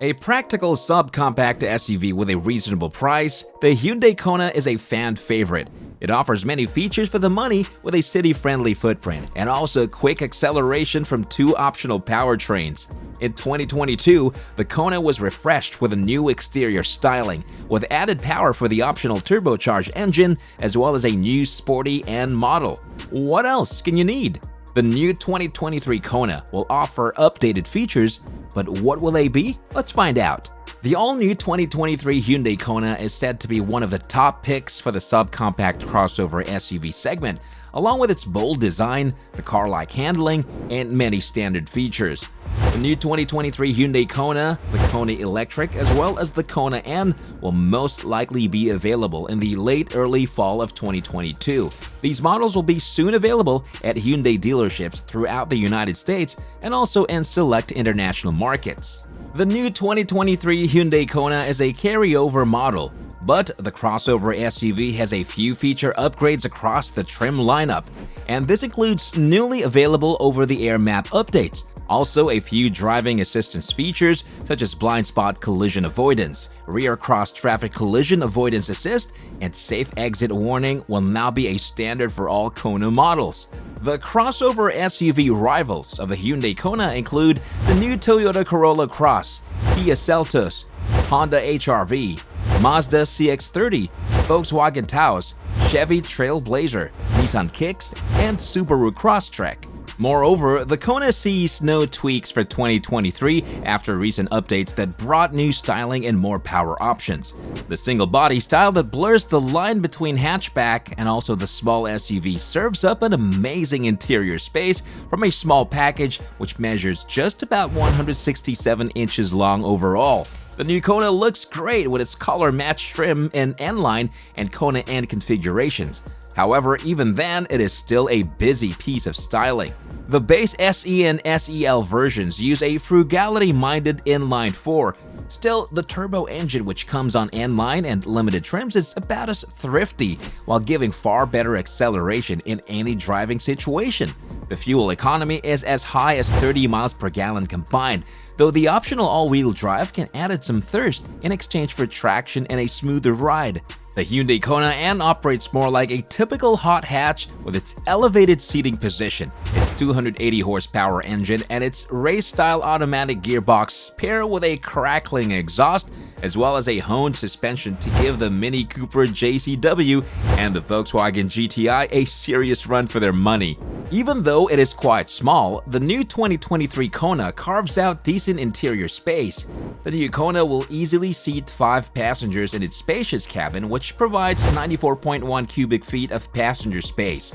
A practical subcompact SUV with a reasonable price, the Hyundai Kona is a fan favorite. It offers many features for the money with a city-friendly footprint and also quick acceleration from two optional powertrains. In 2022, the Kona was refreshed with a new exterior styling, with added power for the optional turbocharged engine as well as a new sporty N model. What else can you need? The new 2023 Kona will offer updated features, but what will they be? Let's find out. The all-new 2023 Hyundai Kona is said to be one of the top picks for the subcompact crossover SUV segment, along with its bold design, the car-like handling, and many standard features. The new 2023 Hyundai Kona, the Kona Electric, as well as the Kona N will most likely be available in the late-early fall of 2022. These models will be soon available at Hyundai dealerships throughout the United States and also in select international markets. The new 2023 Hyundai Kona is a carryover model, but the crossover SUV has a few feature upgrades across the trim lineup, and this includes newly available over-the-air map updates. Also, a few driving assistance features such as blind spot collision avoidance, rear cross-traffic collision avoidance assist, and safe exit warning will now be a standard for all Kona models. The crossover SUV rivals of the Hyundai Kona include the new Toyota Corolla Cross, Kia Seltos, Honda HR-V, Mazda CX-30, Volkswagen Taos, Chevy Trailblazer, Nissan Kicks, and Subaru Crosstrek. Moreover, the Kona sees no tweaks for 2023 after recent updates that brought new styling and more power options. The single-body style that blurs the line between hatchback and also the small SUV serves up an amazing interior space from a small package which measures just about 167 inches long overall. The new Kona looks great with its color-matched trim in N-line and Kona N configurations. However, even then, it is still a busy piece of styling. The base SE and SEL versions use a frugality-minded inline 4. Still, the turbo engine which comes on N-line and limited trims is about as thrifty, while giving far better acceleration in any driving situation. The fuel economy is as high as 30 miles per gallon combined, though the optional all-wheel drive can add some thirst in exchange for traction and a smoother ride. The Hyundai Kona N operates more like a typical hot hatch with its elevated seating position, its 280 horsepower engine, and its race-style automatic gearbox pair with a crackling exhaust, as well as a honed suspension to give the Mini Cooper JCW and the Volkswagen GTI a serious run for their money. Even though it is quite small, the new 2023 Kona carves out decent interior space. The new Kona will easily seat 5 passengers in its spacious cabin, which provides 94.1 cubic feet of passenger space.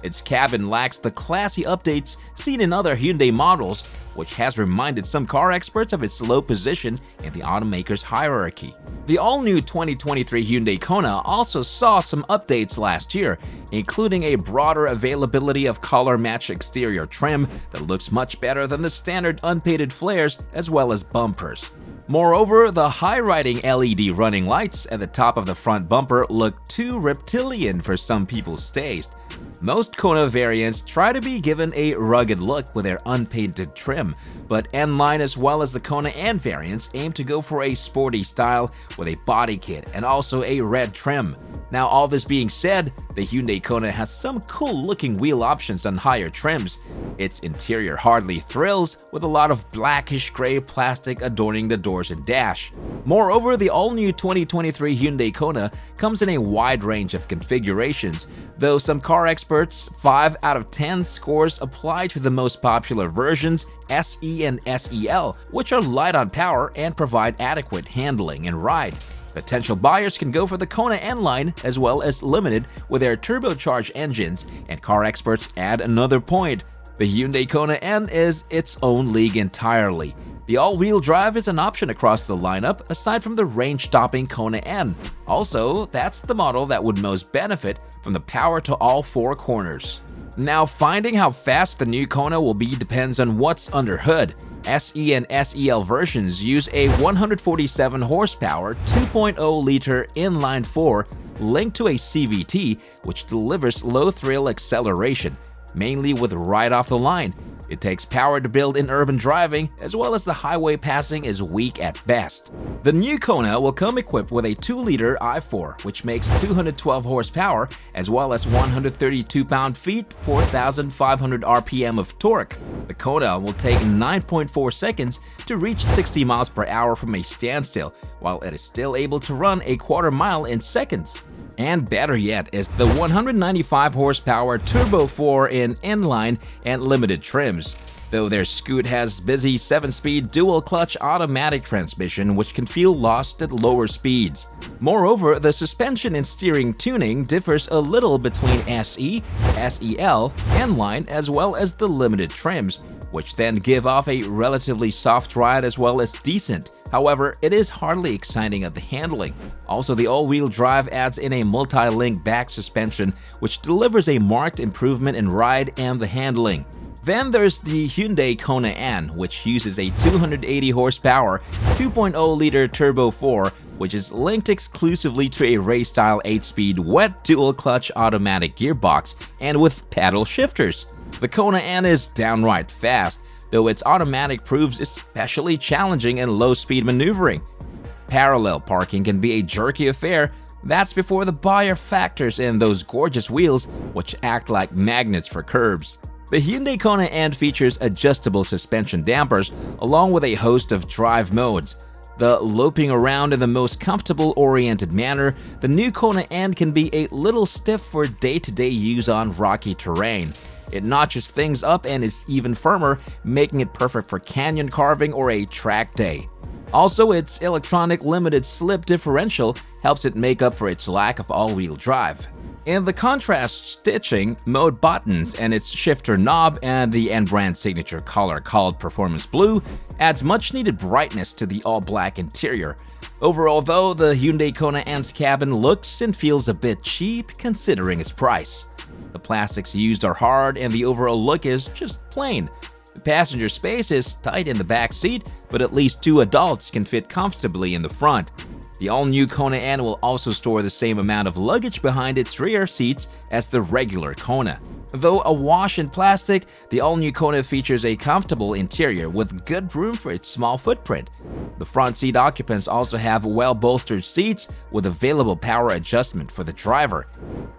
Its cabin lacks the classy updates seen in other Hyundai models, which has reminded some car experts of its low position in the automaker's hierarchy. The all-new 2023 Hyundai Kona also saw some updates last year, including a broader availability of color-matched exterior trim that looks much better than the standard unpainted flares as well as bumpers. Moreover, the high-riding LED running lights at the top of the front bumper look too reptilian for some people's taste. Most Kona variants try to be given a rugged look with their unpainted trim, but N-line as well as the Kona N variants aim to go for a sporty style with a body kit and also a red trim. Now, all this being said, the Hyundai Kona has some cool-looking wheel options on higher trims. Its interior hardly thrills, with a lot of blackish-gray plastic adorning the doors and dash. Moreover, the all-new 2023 Hyundai Kona comes in a wide range of configurations, though some car experts, 5 out of 10 scores apply to the most popular versions, SE and SEL, which are light on power and provide adequate handling and ride. Potential buyers can go for the Kona N-line as well as Limited with their turbocharged engines, and car experts add another point. The Hyundai Kona N is its own league entirely. The all-wheel drive is an option across the lineup aside from the range-topping Kona N. Also, that's the model that would most benefit from the power to all 4 corners. Now, finding how fast the new Kona will be depends on what's under hood. SE and SEL versions use a 147 horsepower 2.0-liter inline 4 linked to a CVT, which delivers low-thrill acceleration, mainly with ride off the line. It takes power to build in urban driving, as well as the highway passing is weak at best. The new Kona will come equipped with a 2-liter i4, which makes 212 horsepower, as well as 132 pound-feet, 4,500 RPM of torque. The Kona will take 9.4 seconds to reach 60 miles per hour from a standstill, while it is still able to run a quarter mile in seconds. And better yet is the 195 horsepower Turbo 4 in inline and limited trims, though their Scoot has busy 7-speed dual-clutch automatic transmission which can feel lost at lower speeds. Moreover, the suspension and steering tuning differs a little between SE, SEL, inline as well as the limited trims, which then give off a relatively soft ride as well as decent. However, it is hardly exciting at the handling. Also, the all-wheel drive adds in a multi-link back suspension, which delivers a marked improvement in ride and the handling. Then there's the Hyundai Kona N, which uses a 280 horsepower, 2.0-liter Turbo 4, which is linked exclusively to a race-style 8-speed wet dual-clutch automatic gearbox and with paddle shifters. The Kona N is downright fast, though its automatic proves especially challenging in low-speed maneuvering. Parallel parking can be a jerky affair. That's before the buyer factors in those gorgeous wheels, which act like magnets for curbs. The Hyundai Kona N features adjustable suspension dampers along with a host of drive modes. The loping around in the most comfortable oriented manner, the new Kona N can be a little stiff for day-to-day use on rocky terrain. It notches things up and is even firmer, making it perfect for canyon carving or a track day. Also, its electronic limited slip differential helps it make up for its lack of all-wheel drive. In the contrast stitching, mode buttons, and its shifter knob and the N-brand signature color called Performance Blue adds much-needed brightness to the all-black interior. Overall though, the Hyundai Kona N's cabin looks and feels a bit cheap considering its price. The plastics used are hard and the overall look is just plain. The passenger space is tight in the back seat, but at least 2 adults can fit comfortably in the front. The all-new Kona N will also store the same amount of luggage behind its rear seats as the regular Kona. Though awash in plastic, the all-new Kona features a comfortable interior with good room for its small footprint. The front seat occupants also have well-bolstered seats with available power adjustment for the driver.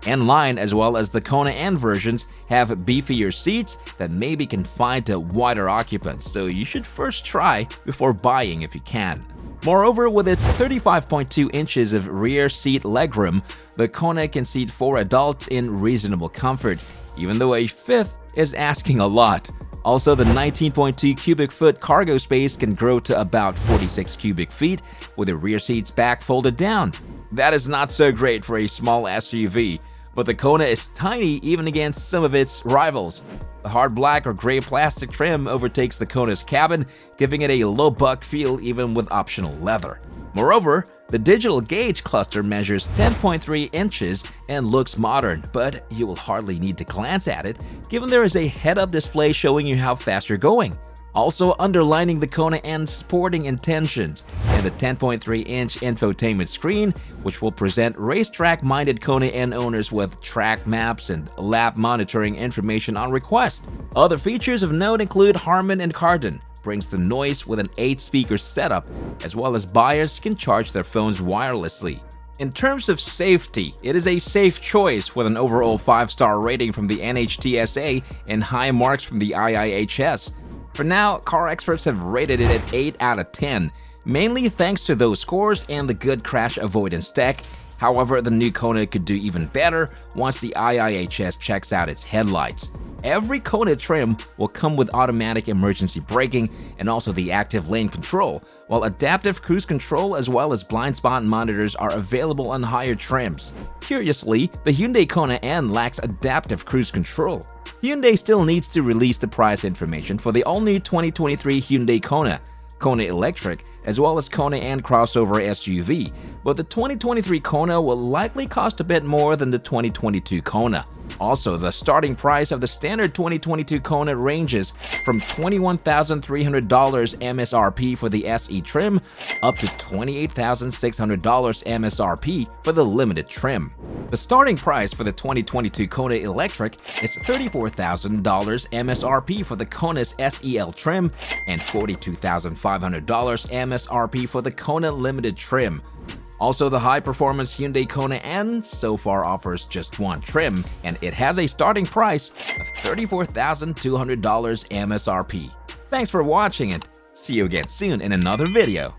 N-Line as well as the Kona N versions have beefier seats that may be confined to wider occupants, so you should first try before buying if you can. Moreover, with its 35.2 inches of rear seat legroom, the Kona can seat 4 adults in reasonable comfort, even though a 5th is asking a lot. Also, the 19.2 cubic foot cargo space can grow to about 46 cubic feet with the rear seats back folded down. That is not so great for a small SUV, but the Kona is tiny even against some of its rivals. The hard black or gray plastic trim overtakes the Kona's cabin, giving it a low-buck feel even with optional leather. Moreover, the digital gauge cluster measures 10.3 inches and looks modern, but you will hardly need to glance at it, given there is a head-up display showing you how fast you're going. Also underlining the Kona N's sporting intentions and the 10.3-inch infotainment screen, which will present racetrack-minded Kona N owners with track maps and lap monitoring information on request. Other features of note include Harman and Kardon, brings the noise with an 8-speaker setup, as well as buyers can charge their phones wirelessly. In terms of safety, it is a safe choice with an overall 5-star rating from the NHTSA and high marks from the IIHS. For now, car experts have rated it at 8 out of 10, mainly thanks to those scores and the good crash avoidance tech. However, the new Kona could do even better once the IIHS checks out its headlights. Every Kona trim will come with automatic emergency braking and also the active lane control, while adaptive cruise control as well as blind spot monitors are available on higher trims. Curiously, the Hyundai Kona N lacks adaptive cruise control. Hyundai still needs to release the price information for the all-new 2023 Hyundai Kona, Kona Electric, as well as Kona N crossover SUV, but the 2023 Kona will likely cost a bit more than the 2022 Kona. Also, the starting price of the standard 2022 Kona ranges from $21,300 MSRP for the SE trim up to $28,600 MSRP for the limited trim. The starting price for the 2022 Kona Electric is $34,000 MSRP for the Kona's SEL trim and $42,500 MSRP for the Kona Limited trim. Also, the high-performance Hyundai Kona N so far offers just one trim, and it has a starting price of $34,200 MSRP. Thanks for watching and see you again soon in another video.